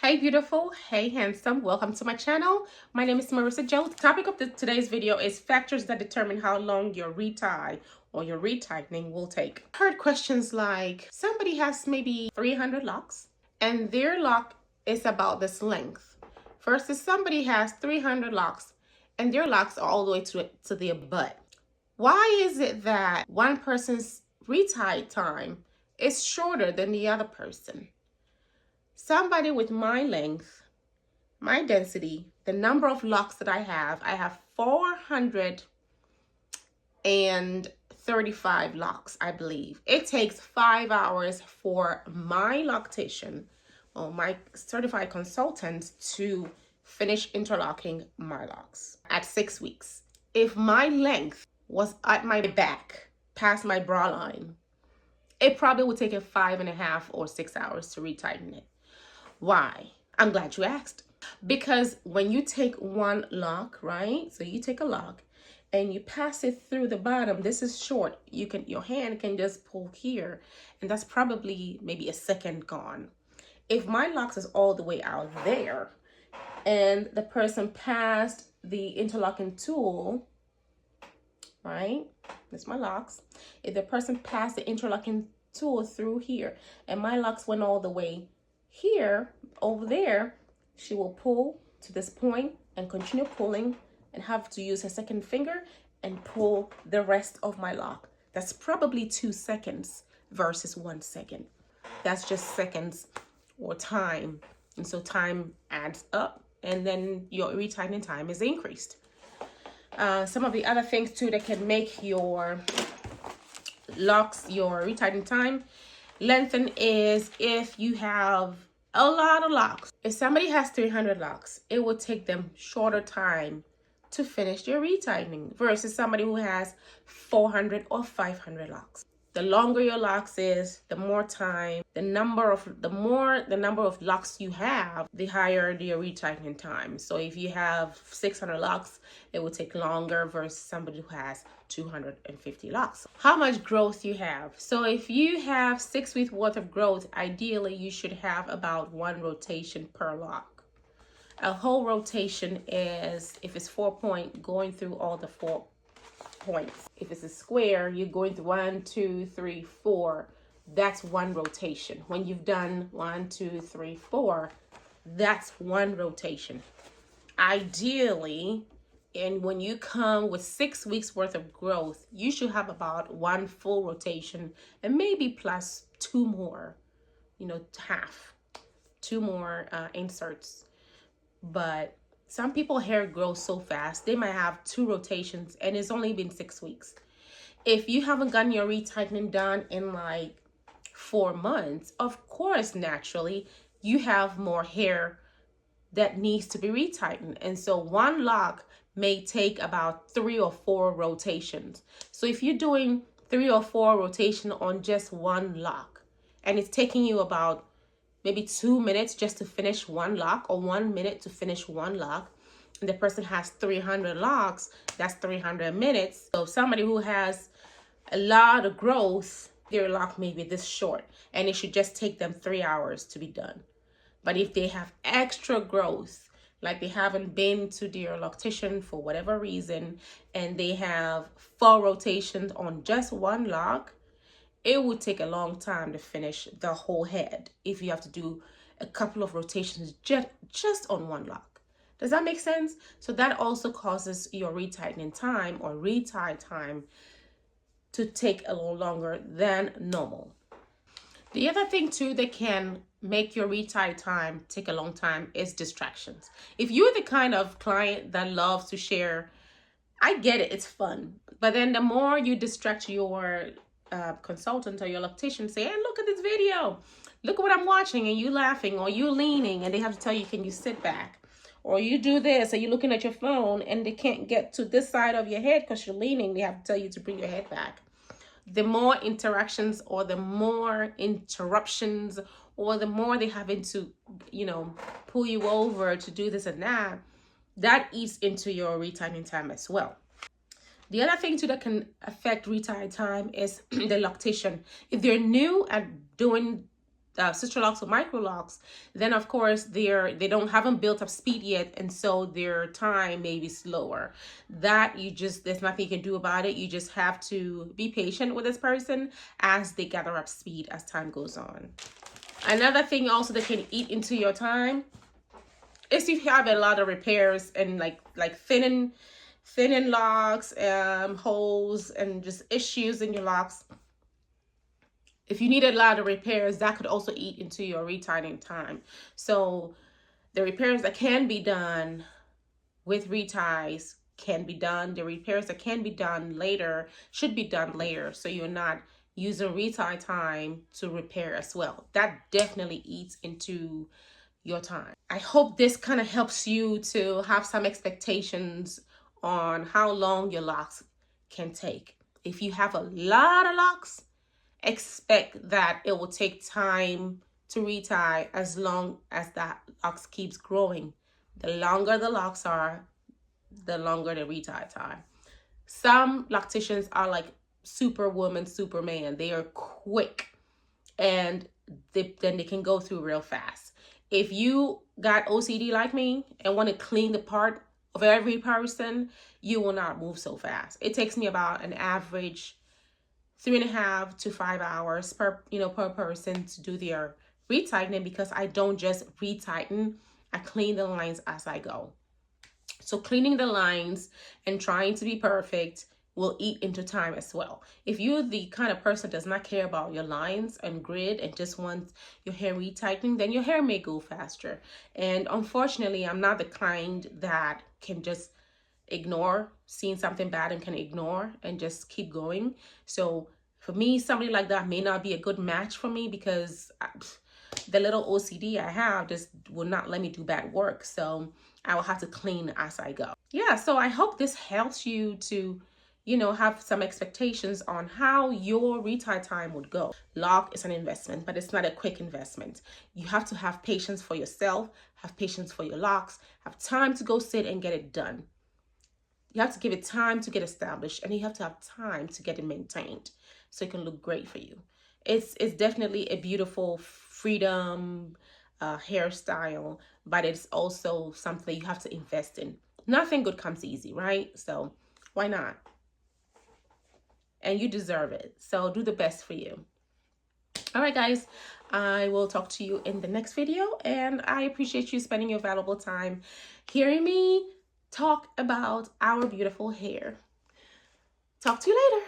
Hey beautiful, hey handsome, welcome to my channel. My name is Marissa Jones. The topic of today's video is factors that determine how long your retie or your retightening will take. I heard questions like, somebody has maybe 300 locks and their lock is about this length versus somebody has 300 locks and their locks are all the way to their butt. Why is it that one person's retie time is shorter than the other person? Somebody with my length, my density, the number of locks that I have 435 locks, I believe. It takes 5 hours for my loctician or my certified consultant to finish interlocking my locks at 6 weeks. If my length was at my back, past my bra line, it probably would take 5.5 or 6 hours to retighten it. Why? I'm glad you asked. Because when you take one lock, right? So you take a lock and you pass it through the bottom. This is short. Your hand can just pull here, and that's probably maybe a second gone. If my locks is all the way out there and the person passed the interlocking tool, right? That's my locks. If the person passed the interlocking tool through here and my locks went all the way here, over there, she will pull to this point and continue pulling and have to use her second finger and pull the rest of my lock. That's probably 2 seconds versus 1 second. That's just seconds or time. And so time adds up and then your retightening time is increased. Some of the other things too that can make your locks, your retightening time lengthen is if you have a lot of locks. If somebody has 300 locks, it will take them shorter time to finish their retightening versus somebody who has 400 or 500 locks. The longer your locks is, the more time, the number of locks you have, the higher the retightening time. So if you have 600 locks, it will take longer versus somebody who has 250 locks. How much growth you have. So if you have 6 weeks worth of growth, ideally you should have about 1 rotation per lock. A whole rotation is, if it's 4 point, going through all the 4 points. If it's a square, you're going through 1, 2, 3, 4. That's 1 rotation. When you've done 1, 2, 3, 4, that's 1 rotation. Ideally, and when you come with 6 weeks worth of growth, you should have about 1 full rotation and maybe plus 2 more, half, 2 more inserts. But some people hair grows so fast, they might have 2 rotations and it's only been 6 weeks. If you haven't gotten your retightening done in like 4 months, of course, naturally, you have more hair that needs to be retightened. And so 1 lock may take about 3 or 4 rotations. So if you're doing 3 or 4 rotations on just 1 lock, and it's taking you about maybe 2 minutes just to finish 1 lock or 1 minute to finish 1 lock, and the person has 300 locks, that's 300 minutes. So somebody who has a lot of growth, their lock may be this short and it should just take them 3 hours to be done. But if they have extra growth, like they haven't been to their loctician for whatever reason, and they have 4 rotations on just 1 lock, it would take a long time to finish the whole head if you have to do a couple of rotations just on 1 lock. Does that make sense? So that also causes your retightening time or retie time to take a little longer than normal. The other thing too that can make your retie time take a long time is distractions. If you're the kind of client that loves to share, I get it, it's fun. But then the more you distract your consultant or your loctician, say, hey, look at this video, look at what I'm watching, and you laughing or you leaning and they have to tell you, can you sit back? Or you do this, or you're looking at your phone and they can't get to this side of your head because you're leaning, they have to tell you to bring your head back. The more interactions or the more interruptions or the more they having to, pull you over to do this and that eats into your retightening time as well. The other thing too that can affect retie time is the loctician. If they're new at doing Sisterlocks or Microlocs, then of course haven't built up speed yet, and so their time may be slower. That there's nothing you can do about it. You just have to be patient with this person as they gather up speed as time goes on. Another thing also that can eat into your time is if you have a lot of repairs and like thinning locks, holes, and just issues in your locks. If you need a lot of repairs, that could also eat into your retightening time. So the repairs that can be done with reties can be done. The repairs that can be done later should be done later, so you're not using retie time to repair as well. That definitely eats into your time. I hope this kind of helps you to have some expectations on how long your locks can take. If you have a lot of locks, expect that it will take time to retie as long as that locks keeps growing. The longer the locks are, the longer the retie time. Some locticians are like Superwoman, Superman. They are quick and then they can go through real fast. If you got OCD like me and want to clean the part of every person, you will not move so fast. It takes me about an average 3.5 to 5 hours per person to do their retightening, because I don't just retighten, I clean the lines as I go. So cleaning the lines and trying to be perfect will eat into time as well. If you're the kind of person that does not care about your lines and grid and just wants your hair retightening, then your hair may go faster. And unfortunately, I'm not the kind that can just ignore seeing something bad and can ignore and just keep going. So for me, somebody like that may not be a good match for me, because the little OCD I have just will not let me do bad work. So I will have to clean as I go. Yeah, so I hope this helps you to have some expectations on how your retie time would go. Lock is an investment, but it's not a quick investment. You have to have patience for yourself, have patience for your locks, have time to go sit and get it done. You have to give it time to get established, and you have to have time to get it maintained so it can look great for you. It's definitely a beautiful freedom hairstyle, but it's also something you have to invest in. Nothing good comes easy, right? So why not? And you deserve it. So do the best for you. All right, guys, I will talk to you in the next video, and I appreciate you spending your valuable time hearing me talk about our beautiful hair. Talk to you later.